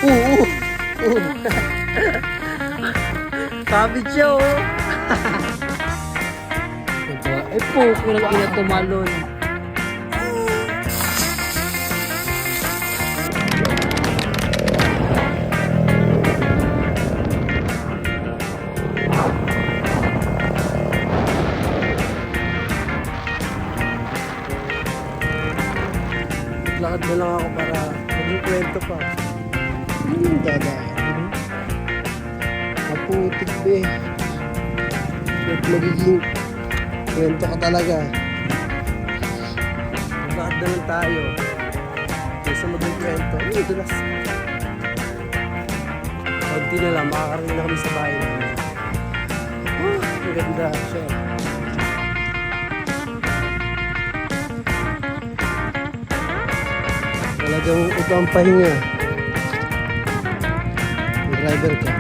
Oo. Kabit siya, oh. Ay po, kurang ina tumalon. Lakad na lang ako para maging kwento pa. Dadaan. Maputik be. At magiging kwento ka talaga. Lakad na lang tayo. Kaysa maging kwento. Ay, dulas. Pagdi na lang, makakarating na kami sa bahay namin. Maganda siya. Talagang ito ang pahinga. May driver ka.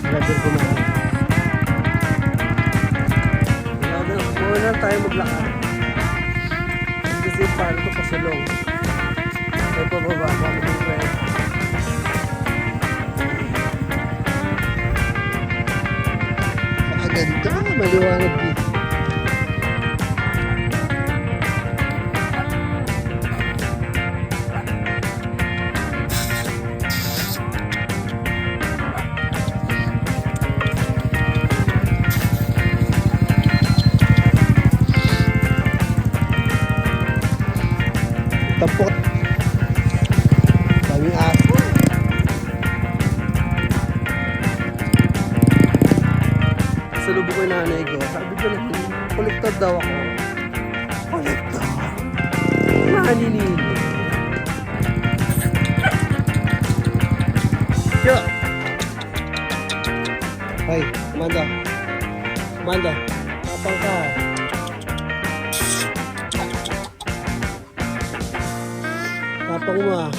Driver ko na. Muna lang tayo maglakad. Kasi paano ito pasulong. Ito pababa. Bakit yung pwede? Ganda, maliwanag dito. Tapos daming aso. Salubog ko yung nanay ko. Sabi ko na, kolektor daw ako. Kolektor. Maninili. Yo! Hoy, Amanda. Amanda, tapang ka. Tapang mo ah.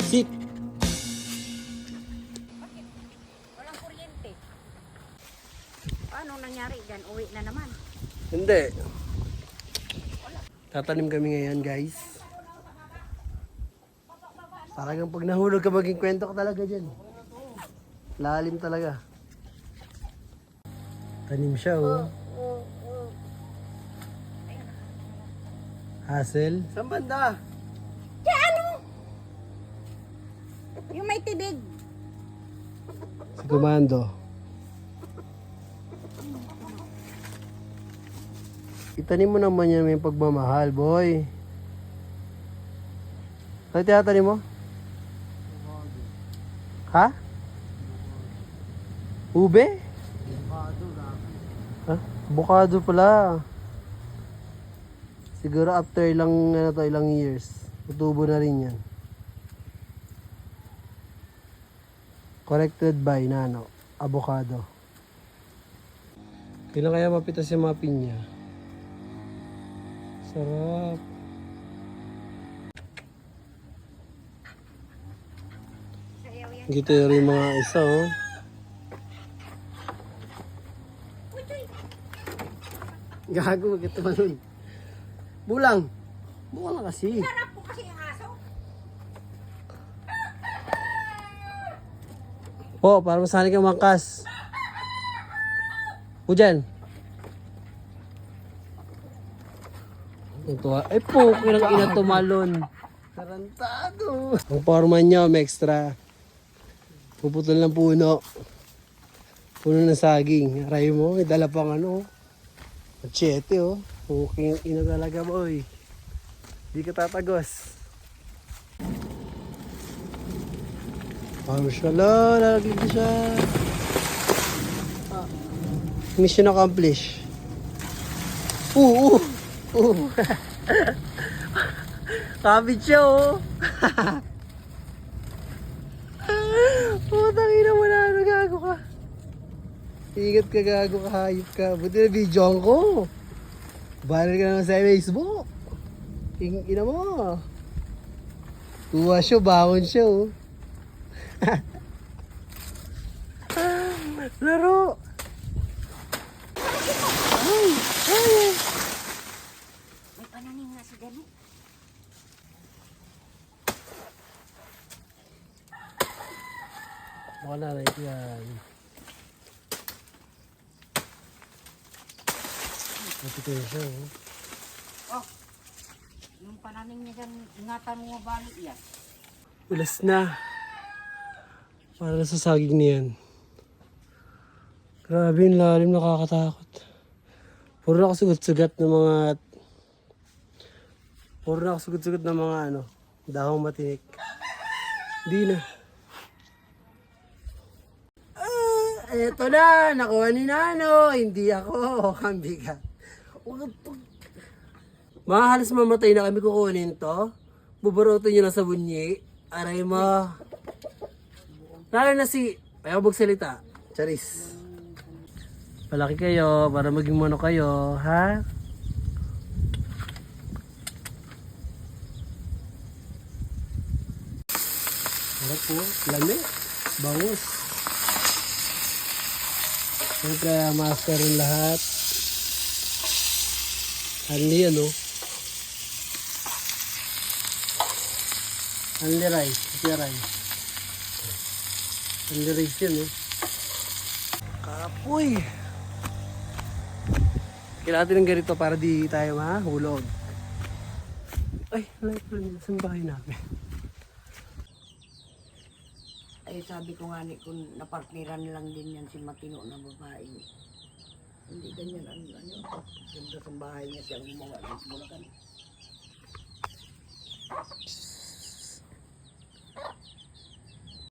Sit. Walang kuryente. Paano nangyari dyan? Uwi na naman. Hindi. Tatanim kami ngayon, guys. Talagang pag nahulog ka, maging kwento ka talaga dyan. Lalim talaga. Tanim siya, oh. Hassle. Saan banda? Yung may tibig. Si Comando. Itanim mo naman yan may pagmamahal, boy. Ano tinatanim mo? Ha? Ube? Ha? Bukado pala. Siguro after ilang years, tutubo na rin yan. Corrected by Nano, avocado. Kailan kaya mapitas yung mga pinya? Sarap. Sayaw yan. Gito rin mga isa, oh. Gago, magkita man nun. Bulang. Bulang kasi. Harap po kasi yung aso. Po, para masanay kang mangkas. O dyan. Ito, ay po, kailang ina tumalon. Tarantado. Ang forma niya, may extra. Puputol ng puno. Puno ng saging. Aray mo, may dala pang ano. Machete, oh. Okay, ina talaga, boy. Di ka tatagos. Mashallah, lalaglag na siya. Mission accomplished. Oo. Kabit siya, oh. Putang ina mo na, ano gago ka? Ingat ka, gago ka, hayop ka. Buti na videoan ko. Viral ka naman sa Facebook. Ina mo. Tuwa siya, bangon siya, oh. Laro. Ay. May pananim nga si Dani. Baka nanay ko yan. Matikin siya, oh. Oh, yung pananim niya dyan, ingatan mo balik yan. Ulas na. Para sa saging niyan. Grabe yung lalim, nakakatakot. Puro nakasugat-sugat ng mga... Puro nakasugat-sugat ng mga ano, dahong matinik. Hindi na. Eto na, nakuha ni Nano. Hindi ako. Ang bigat. Mga halos mamatay na kami kukunin to. Buburutin nyo lang sa bunyi. Aray mo. Lalo na si... Ayaw magsalita. Charis. Palaki kayo para maging mano kayo. Ha? Ano po? Lami. Bangus. Siyempre, master ng lahat. Hanli yan, oh. Hanli rice. Ito rice. Hanli rice yan, oh. Kapoy! Kailangan natin ng ganito para di tayo mahulog. Ay, saan ba kayo namin? Ay sabi ko nga ni kung napartneran lang din yan si matino na babae. Hindi ganyan ano. Ganda sa bahay niya siya gumawa ng Bulacan.